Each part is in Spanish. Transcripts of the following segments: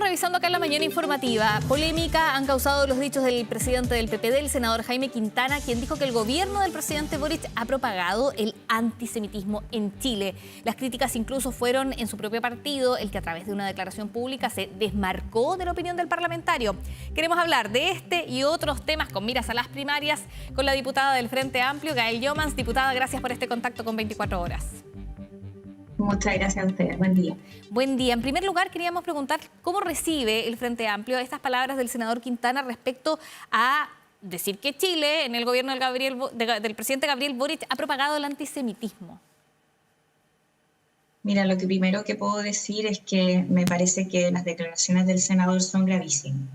revisando acá en la mañana informativa. Polémica han causado los dichos del presidente del PPD, el senador Jaime Quintana, quien dijo que el gobierno del presidente Boric ha propagado el antisemitismo en Chile. Las críticas incluso fueron en su propio partido, el que a través de una declaración pública se desmarcó de la opinión del parlamentario. Queremos hablar de este y otros temas con miras a las primarias con la diputada del Frente Amplio, Gael Youmans. Diputada, gracias por este contacto con 24 horas. Muchas gracias a ustedes. Buen día. Buen día. En primer lugar, queríamos preguntar cómo recibe el Frente Amplio estas palabras del senador Quintana respecto a decir que Chile, en el gobierno del presidente Gabriel Boric, ha propagado el antisemitismo. Mira, lo que primero que puedo decir es que me parece que las declaraciones del senador son gravísimas,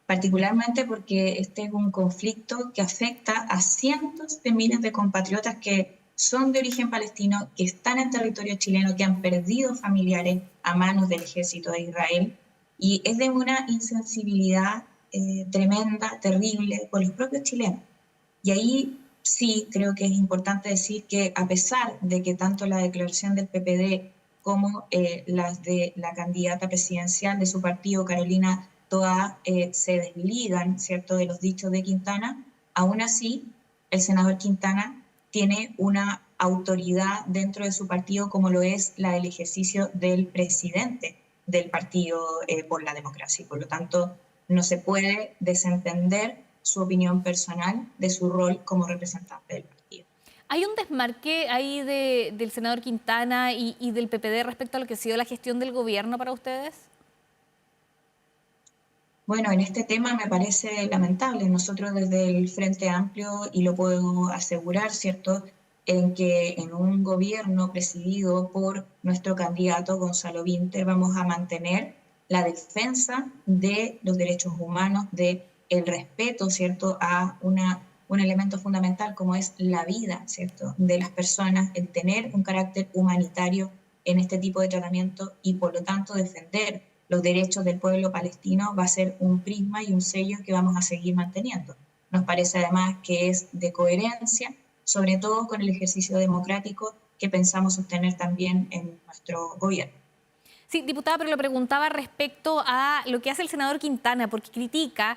particularmente porque este es un conflicto que afecta a cientos de miles de compatriotas que son de origen palestino, que están en territorio chileno, que han perdido familiares a manos del ejército de Israel, y es de una insensibilidad tremenda, terrible, por los propios chilenos. Y ahí sí creo que es importante decir que a pesar de que tanto la declaración del PPD como las de la candidata presidencial de su partido, Carolina Toá, se desligan, ¿cierto?, de los dichos de Quintana, aún así el senador Quintana tiene una autoridad dentro de su partido como lo es la del ejercicio del presidente del Partido por la Democracia. Y por lo tanto, no se puede desentender su opinión personal de su rol como representante del partido. ¿Hay un desmarque ahí del senador Quintana y del PPD respecto a lo que ha sido la gestión del gobierno para ustedes? Bueno, en este tema me parece lamentable. Nosotros desde el Frente Amplio, y lo puedo asegurar, ¿cierto?, en que en un gobierno presidido por nuestro candidato Gonzalo Vinter vamos a mantener la defensa de los derechos humanos, de el respeto, ¿cierto?, a un elemento fundamental como es la vida, ¿cierto?, de las personas, el tener un carácter humanitario en este tipo de tratamiento y por lo tanto defender los derechos del pueblo palestino va a ser un prisma y un sello que vamos a seguir manteniendo. Nos parece además que es de coherencia, sobre todo con el ejercicio democrático que pensamos sostener también en nuestro gobierno. Sí, diputada, pero le preguntaba respecto a lo que hace el senador Quintana, porque critica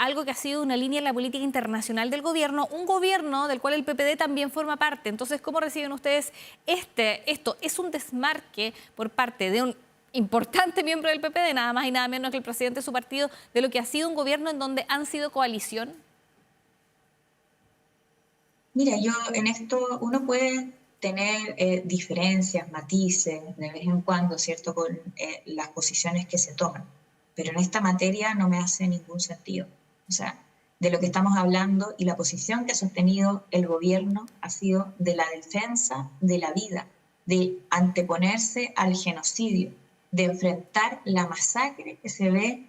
algo que ha sido una línea en la política internacional del gobierno, un gobierno del cual el PPD también forma parte. Entonces, ¿cómo reciben ustedes esto? ¿Es un desmarque por parte de un importante miembro del PPD, nada más y nada menos que el presidente de su partido, de lo que ha sido un gobierno en donde han sido coalición? Mira, yo en esto uno puede tener diferencias, matices de vez en cuando, ¿cierto?, con las posiciones que se toman, pero en esta materia no me hace ningún sentido. O sea, de lo que estamos hablando y la posición que ha sostenido el gobierno ha sido de la defensa de la vida, de anteponerse al genocidio, de enfrentar la masacre que se ve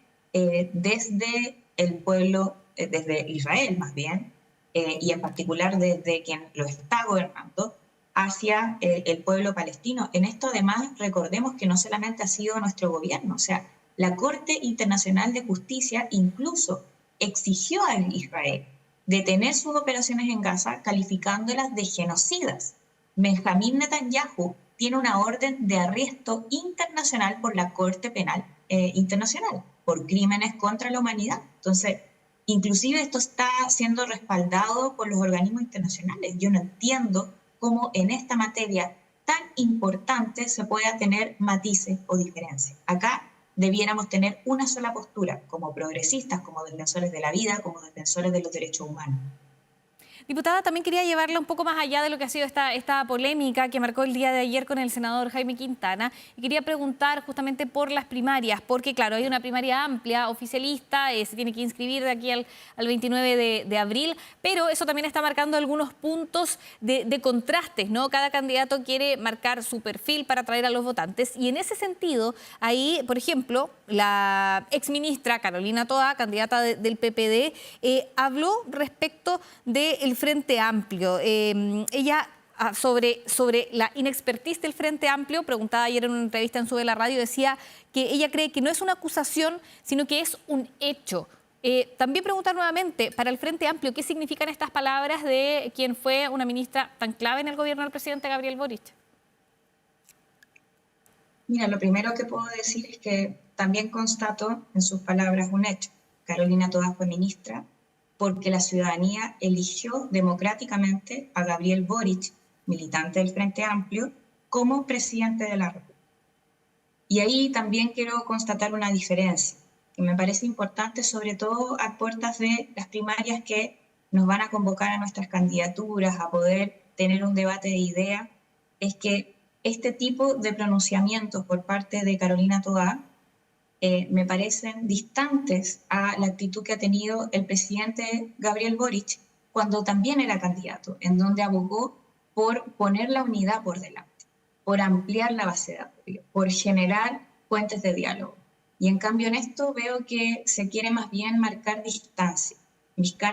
desde el pueblo, desde Israel más bien, y en particular desde quien lo está gobernando, hacia el pueblo palestino. En esto además recordemos que no solamente ha sido nuestro gobierno, o sea, la Corte Internacional de Justicia incluso exigió a Israel detener sus operaciones en Gaza calificándolas de genocidas. Benjamín Netanyahu tiene una orden de arresto internacional por la Corte Penal Internacional por crímenes contra la humanidad. Entonces, inclusive esto está siendo respaldado por los organismos internacionales. Yo no entiendo cómo en esta materia tan importante se pueda tener matices o diferencias. Acá debiéramos tener una sola postura, como progresistas, como defensores de la vida, como defensores de los derechos humanos. Diputada, también quería llevarla un poco más allá de lo que ha sido esta polémica que marcó el día de ayer con el senador Jaime Quintana. Y quería preguntar justamente por las primarias, porque claro, hay una primaria amplia, oficialista, se tiene que inscribir de aquí al 29 de abril, pero eso también está marcando algunos puntos de contrastes, ¿no? Cada candidato quiere marcar su perfil para atraer a los votantes. Y en ese sentido, ahí, por ejemplo, la exministra Carolina Toá, candidata del PPD, habló respecto del Frente Amplio. Ella, sobre la inexpertise del Frente Amplio, preguntada ayer en una entrevista en Sube la Radio, decía que ella cree que no es una acusación, sino que es un hecho. También preguntar nuevamente, para el Frente Amplio, ¿qué significan estas palabras de quien fue una ministra tan clave en el gobierno del presidente Gabriel Boric? Mira, lo primero que puedo decir es que también constató en sus palabras un hecho. Carolina Toá fue ministra porque la ciudadanía eligió democráticamente a Gabriel Boric, militante del Frente Amplio, como presidente de la República. Y ahí también quiero constatar una diferencia, que me parece importante, sobre todo a puertas de las primarias que nos van a convocar a nuestras candidaturas, a poder tener un debate de ideas, es que este tipo de pronunciamientos por parte de Carolina Toá me parecen distantes a la actitud que ha tenido el presidente Gabriel Boric cuando también era candidato, en donde abogó por poner la unidad por delante, por ampliar la base de apoyo, por generar puentes de diálogo. Y en cambio en esto veo que se quiere más bien marcar distancia,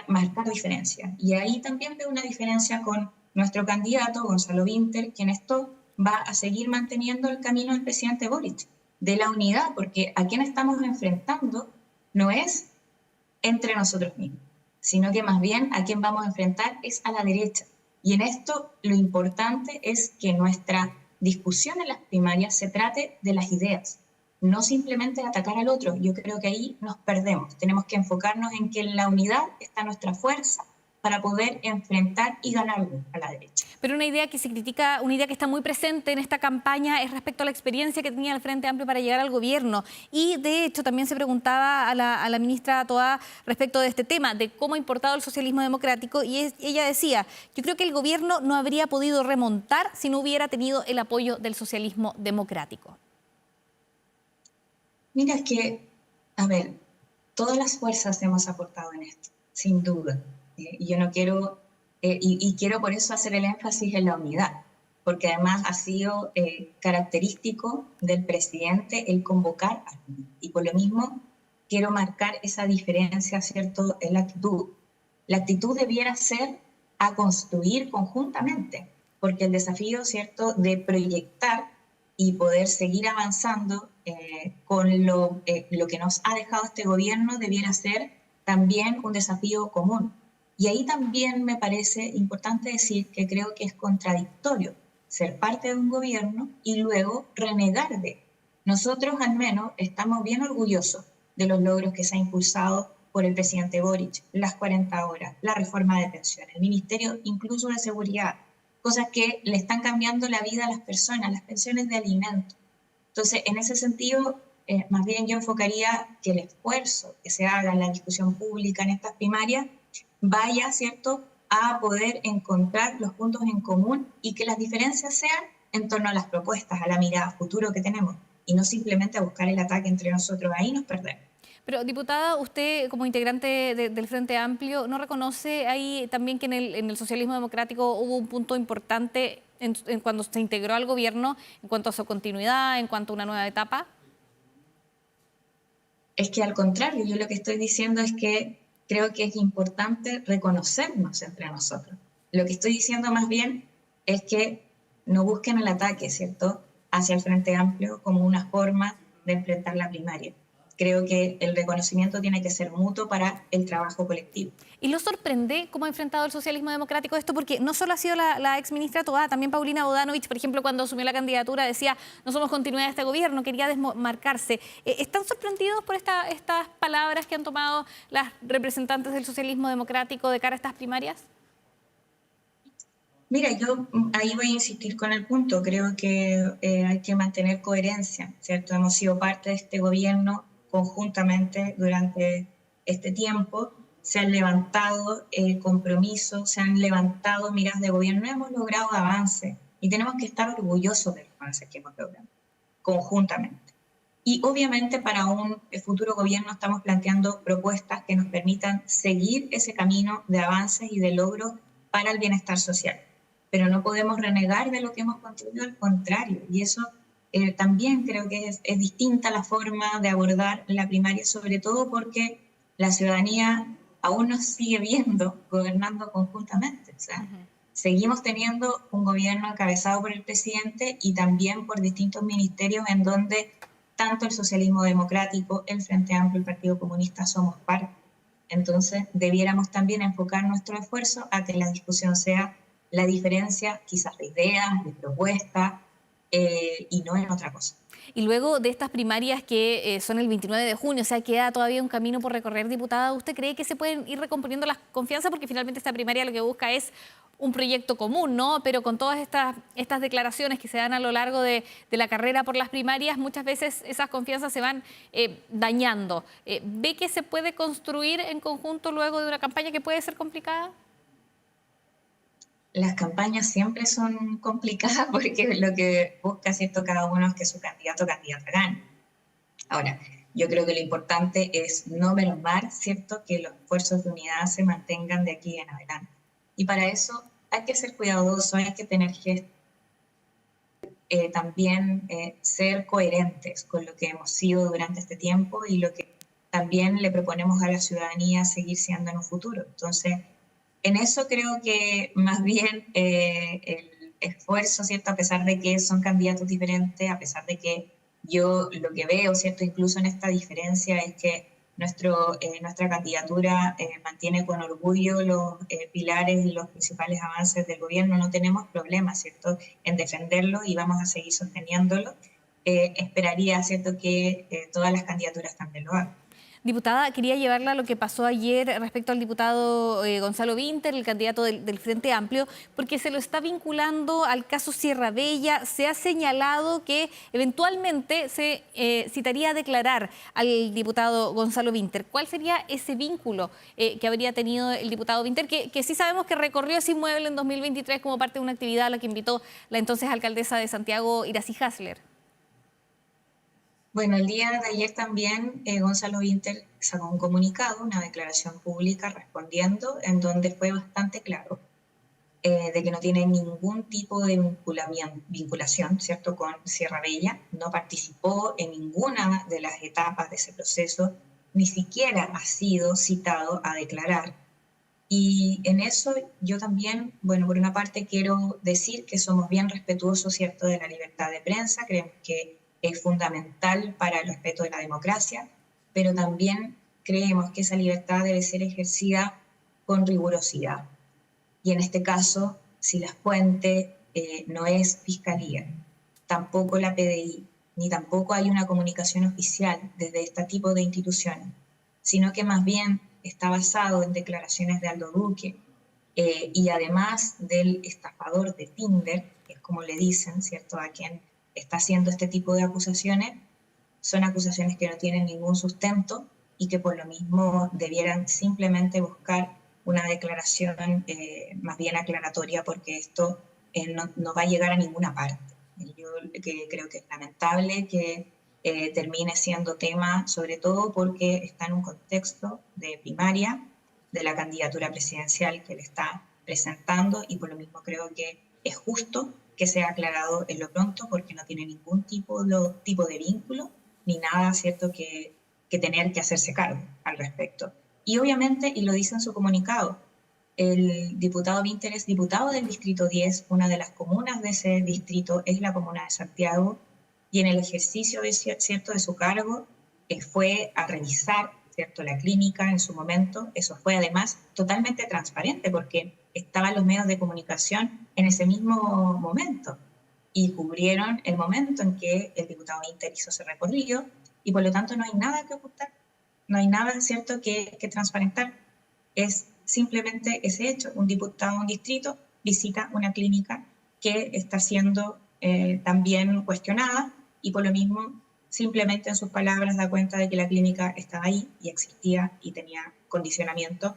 marcar diferencia. Y ahí también veo una diferencia con nuestro candidato, Gonzalo Vinter, que en esto va a seguir manteniendo el camino del presidente Boric, de la unidad, porque a quien estamos enfrentando no es entre nosotros mismos, sino que más bien a quien vamos a enfrentar es a la derecha. Y en esto lo importante es que nuestra discusión en las primarias se trate de las ideas, no simplemente de atacar al otro. Yo creo que ahí nos perdemos. Tenemos que enfocarnos en que en la unidad está nuestra fuerza para poder enfrentar y ganarle a la derecha. Pero una idea que se critica, una idea que está muy presente en esta campaña es respecto a la experiencia que tenía el Frente Amplio para llegar al gobierno. Y de hecho también se preguntaba a la ministra Toá respecto de este tema, de cómo ha importado el socialismo democrático, y ella decía: yo creo que el gobierno no habría podido remontar si no hubiera tenido el apoyo del socialismo democrático. Mira, es que, a ver, todas las fuerzas hemos aportado en esto, sin duda. Y yo no quiero, y quiero por eso hacer el énfasis en la unidad, porque además ha sido característico del presidente el convocar a la unidad. Y por lo mismo quiero marcar esa diferencia, ¿cierto?, en la actitud. La actitud debiera ser a construir conjuntamente, porque el desafío, ¿cierto?, de proyectar y poder seguir avanzando con lo que nos ha dejado este gobierno debiera ser también un desafío común. Y ahí también me parece importante decir que creo que es contradictorio ser parte de un gobierno y luego renegar de él. Nosotros al menos estamos bien orgullosos de los logros que se ha impulsado por el presidente Boric, las 40 horas, la reforma de pensiones, el Ministerio incluso de Seguridad, cosas que le están cambiando la vida a las personas, las pensiones de alimentos. Entonces, en ese sentido, más bien yo enfocaría que el esfuerzo que se haga en la discusión pública en estas primarias vaya, ¿cierto?, a poder encontrar los puntos en común y que las diferencias sean en torno a las propuestas, a la mirada a futuro que tenemos, y no simplemente a buscar el ataque entre nosotros. Ahí nos perdemos. Pero, diputada, usted como integrante del Frente Amplio, ¿no reconoce ahí también que en el socialismo democrático hubo un punto importante en cuando se integró al gobierno en cuanto a su continuidad, en cuanto a una nueva etapa? Es que al contrario, yo lo que estoy diciendo es que creo que es importante reconocernos entre nosotros. Lo que estoy diciendo más bien es que no busquen el ataque, ¿cierto?, hacia el Frente Amplio como una forma de enfrentar la primaria. Creo que el reconocimiento tiene que ser mutuo para el trabajo colectivo. ¿Y lo sorprende cómo ha enfrentado el socialismo democrático esto? Porque no solo ha sido la exministra Toá, también Paulina Bodanovich, por ejemplo, cuando asumió la candidatura decía: no somos continuidad de este gobierno, quería desmarcarse. ¿Están sorprendidos por estas palabras que han tomado las representantes del socialismo democrático de cara a estas primarias? Mira, yo ahí voy a insistir con el punto. Creo que hay que mantener coherencia, ¿cierto? Hemos sido parte de este gobierno conjuntamente durante este tiempo, se han levantado compromisos, se han levantado miradas de gobierno, hemos logrado avances y tenemos que estar orgullosos de los avances que hemos logrado conjuntamente. Y obviamente para un futuro gobierno estamos planteando propuestas que nos permitan seguir ese camino de avances y de logros para el bienestar social. Pero no podemos renegar de lo que hemos construido, al contrario, y eso también creo que es distinta la forma de abordar la primaria, sobre todo porque la ciudadanía aún nos sigue viendo gobernando conjuntamente. O sea, seguimos teniendo un gobierno encabezado por el presidente y también por distintos ministerios en donde tanto el socialismo democrático, el Frente Amplio, el Partido Comunista somos parte. Entonces, debiéramos también enfocar nuestro esfuerzo a que la discusión sea la diferencia, quizás de ideas, de propuestas, y no en otra cosa. Y luego de estas primarias que son el 29 de junio, o sea, queda todavía un camino por recorrer, diputada, ¿usted cree que se pueden ir recomponiendo las confianzas? Porque finalmente esta primaria lo que busca es un proyecto común, ¿no? Pero con todas estas declaraciones que se dan a lo largo de la carrera por las primarias, muchas veces esas confianzas se van dañando. ¿Ve que se puede construir en conjunto luego de una campaña que puede ser complicada? Las campañas siempre son complicadas porque lo que busca, ¿cierto?, cada uno es que su candidato o candidata gane. Ahora, yo creo que lo importante es no mermar, ¿cierto?, que los esfuerzos de unidad se mantengan de aquí en adelante. Y para eso hay que ser cuidadoso, hay que tener gestos, también ser coherentes con lo que hemos sido durante este tiempo y lo que también le proponemos a la ciudadanía seguir siendo en un futuro. Entonces, en eso creo que más bien el esfuerzo, ¿cierto? A pesar de que son candidatos diferentes, a pesar de que yo lo que veo, ¿cierto? Incluso en esta diferencia es que nuestra candidatura mantiene con orgullo los pilares y los principales avances del gobierno. No tenemos problemas, ¿cierto?, en defenderlo y vamos a seguir sosteniéndolo. Esperaría, ¿cierto?, que todas las candidaturas también lo hagan. Diputada, quería llevarla a lo que pasó ayer respecto al diputado Gonzalo Vinter, el candidato del Frente Amplio, porque se lo está vinculando al caso Sierra Bella. Se ha señalado que eventualmente se citaría a declarar al diputado Gonzalo Vinter. ¿Cuál sería ese vínculo que habría tenido el diputado Vinter, que sí sabemos que recorrió ese inmueble en 2023 como parte de una actividad a la que invitó la entonces alcaldesa de Santiago, Iracy Hasler? Bueno, el día de ayer también Gonzalo Vinter sacó un comunicado, una declaración pública respondiendo, en donde fue bastante claro de que no tiene ningún tipo de vinculación, ¿cierto?, con Sierra Bella, no participó en ninguna de las etapas de ese proceso, ni siquiera ha sido citado a declarar. Y en eso yo también, bueno, por una parte quiero decir que somos bien respetuosos, ¿cierto?, de la libertad de prensa, creemos que es fundamental para el respeto de la democracia, pero también creemos que esa libertad debe ser ejercida con rigurosidad. Y en este caso, si la fuente no es Fiscalía, tampoco la PDI, ni tampoco hay una comunicación oficial desde este tipo de instituciones, sino que más bien está basado en declaraciones de Aldo Duque y además del estafador de Tinder, que es como le dicen, ¿cierto?, a quien está haciendo este tipo de acusaciones, son acusaciones que no tienen ningún sustento y que por lo mismo debieran simplemente buscar una declaración más bien aclaratoria, porque esto no va a llegar a ninguna parte. Yo creo que es lamentable que termine siendo tema, sobre todo porque está en un contexto de primaria de la candidatura presidencial que le está presentando, y por lo mismo creo que es justo que sea aclarado en lo pronto, porque no tiene ningún tipo de vínculo ni nada, ¿cierto?, que tener que hacerse cargo al respecto. Y obviamente, y lo dice en su comunicado, el diputado Vinter es diputado del Distrito 10, una de las comunas de ese distrito es la comuna de Santiago, y en el ejercicio ¿cierto?, de su cargo fue a revisar, ¿cierto?, la clínica en su momento. Eso fue además totalmente transparente porque estaban los medios de comunicación en ese mismo momento y cubrieron el momento en que el diputado Vinter hizo ese recorrido, y por lo tanto no hay nada que ocultar, no hay nada, ¿cierto?, que transparentar. Es simplemente ese hecho: un diputado de un distrito visita una clínica que está siendo también cuestionada, y por lo mismo simplemente en sus palabras da cuenta de que la clínica estaba ahí y existía y tenía condicionamiento,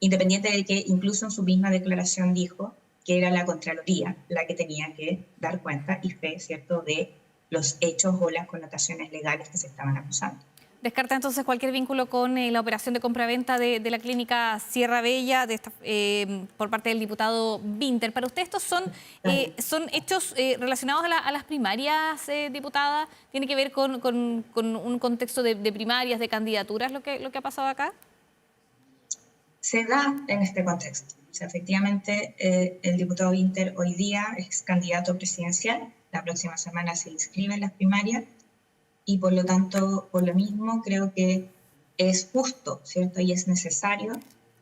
independiente de que incluso en su misma declaración dijo que era la Contraloría la que tenía que dar cuenta y fe, ¿cierto?, de los hechos o las connotaciones legales que se estaban acusando. Descarta entonces cualquier vínculo con la operación de compraventa de la clínica Sierra Bella por parte del diputado Vinter. ¿Para usted estos son hechos relacionados a las primarias, diputada? ¿Tiene que ver con un contexto de primarias, de candidaturas, lo que ha pasado acá? Se da en este contexto. O sea, efectivamente, el diputado Vinter hoy día es candidato presidencial. La próxima semana se inscribe en las primarias, y por lo tanto, por lo mismo, creo que es justo, ¿cierto?, y es necesario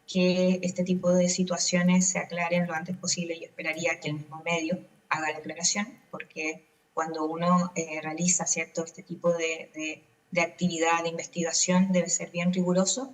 que este tipo de situaciones se aclaren lo antes posible. Yo esperaría que el mismo medio haga la aclaración, porque cuando uno realiza, ¿cierto?, este tipo de actividad de investigación debe ser bien riguroso,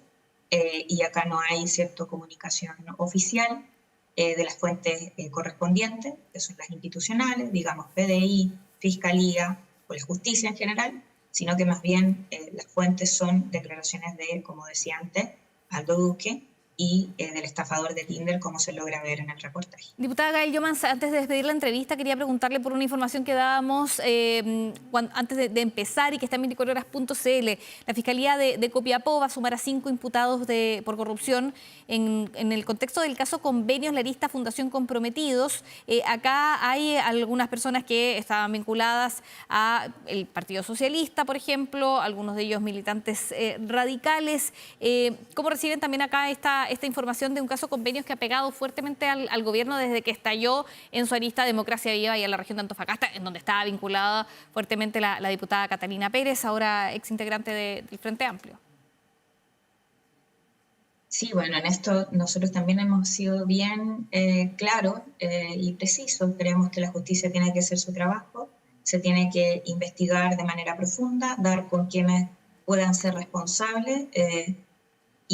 y acá no hay, ¿cierto?, comunicación oficial de las fuentes correspondientes, que son las institucionales, digamos PDI, Fiscalía o la Justicia en general, sino que más bien las fuentes son declaraciones de, como decía antes, Aldo Duque y del estafador de Tinder, como se logra ver en el reportaje. Diputada Gael Llomans, antes de despedir la entrevista, quería preguntarle por una información que dábamos antes de empezar y que está en 24horas.cl. La Fiscalía de Copiapó va a sumar a 5 imputados por corrupción en el contexto del caso Convenios Larista Fundación Comprometidos. Acá hay algunas personas que estaban vinculadas al Partido Socialista, por ejemplo, algunos de ellos militantes radicales. ¿Cómo reciben también acá esta información de un caso Convenios que ha pegado fuertemente al gobierno desde que estalló en su arista Democracia Viva y en la región de Antofagasta, en donde estaba vinculada fuertemente la diputada Catalina Pérez, ahora exintegrante del Frente Amplio? Sí, bueno, en esto nosotros también hemos sido bien claros y precisos. Creemos que la justicia tiene que hacer su trabajo, se tiene que investigar de manera profunda, dar con quienes puedan ser responsables,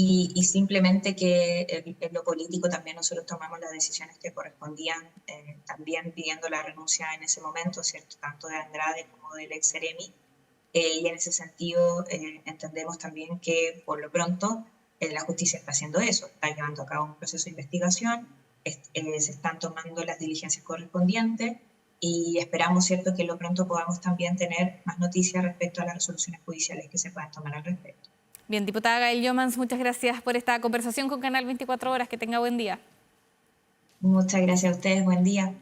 y simplemente que en lo político también nosotros tomamos las decisiones que correspondían, también pidiendo la renuncia en ese momento, ¿cierto?, tanto de Andrade como del ex Seremi, y en ese sentido entendemos también que por lo pronto la justicia está haciendo eso, está llevando a cabo un proceso de investigación, se están tomando las diligencias correspondientes y esperamos, ¿cierto?, que lo pronto podamos también tener más noticias respecto a las resoluciones judiciales que se puedan tomar al respecto. Bien, diputada Gael Llomans, muchas gracias por esta conversación con Canal 24 Horas. Que tenga buen día. Muchas gracias a ustedes, buen día.